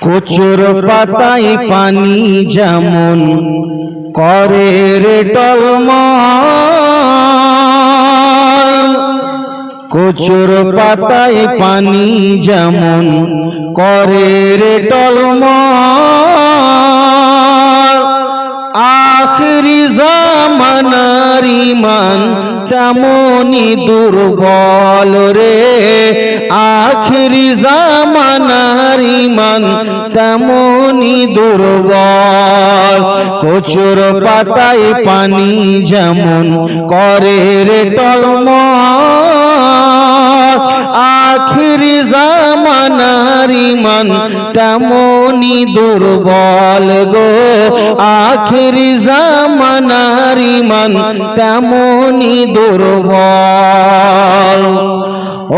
কচুর পাতায় পানি যেমন করে রে টলমল, কচুর পাতায় পানি যেমন করে রে টলমল, আখিরি জামানার ঈমান তেমনি দুর্বল রে, আখিরি জামানার ঈমান তেমনি দুর্বল। কচুর পাতায় পানি যেমন করে রে টলমল, আখিরি জামানার ঈমান তেমনি দুর্বল গো, আখিরি জামানার ঈমান তেমনি দুর্বল।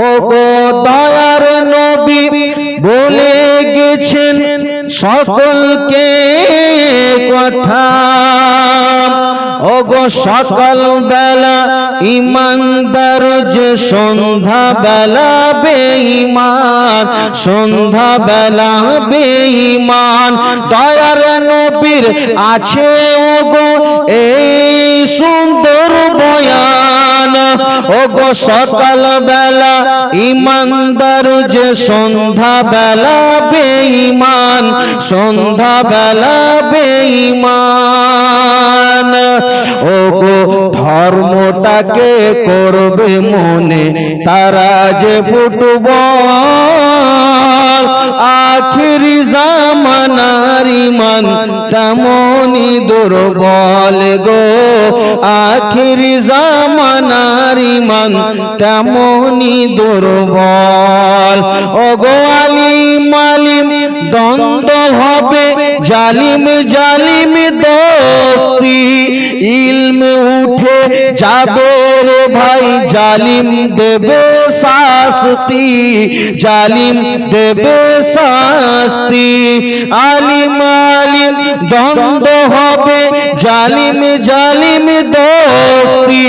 ও গো দয়ার নবী বলে গেছেন সকলকে কথা, ও গো সকাল বেলা ঈমানদার যে সন্ধ্যা বেলা বেঈমান, সন্ধ্যা বেলা বেঈমান। দয়ার নবীর আছে ও গো এই সুন্দর বয়ান, ও গো সকাল বেলা ঈমানদার যে সন্ধ্যা বেলা বেঈমান, সন্ধ্যা বেলা বেঈমান। ও গো ধর্মটাকে করবে মনে তারা যে ফুটবল, আখিরি জামানার ঈমান তেমনি দুর্বল গো, আখিরি জামানার ঈমান তেমনি দুর্বল। ও গো আলিম আলিম দ্বন্দ্ব হবে, জালিম জালিম দোস্তি, ইলম উঠে যাবে রে ভাই জালিম দেবে শাস্তি, জালিম দেবে শাস্তি। আলিম আলিম দ্বন্দ্ব হবে, জালিম জালিম দোস্তি,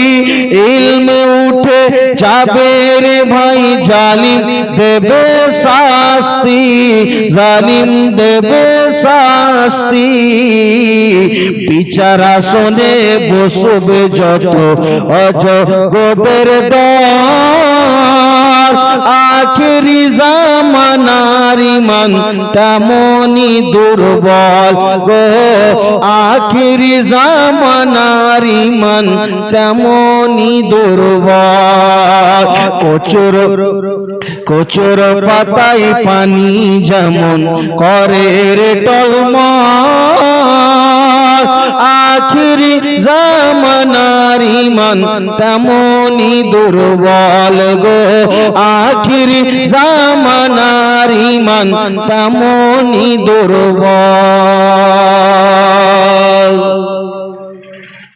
ইলম উঠে যাবে রে ভাই জালিম দেবে শাস্তি, জালিম দেবে শাস্তি। বিচার আসনে বসবে যত অজগরের দল, আখিরি জামানার ঈমান তেমনি দুর্বল গো, আখিরি জামানার ঈমান তেমনি দুর্বল। কচুর কচুর পাতায় পানি যেমন করে রে টলমল, আখিরি জামানার ঈমান তেমনি দুর্বল গো, আখিরি জামানার ঈমান তেমনি দুর্বল।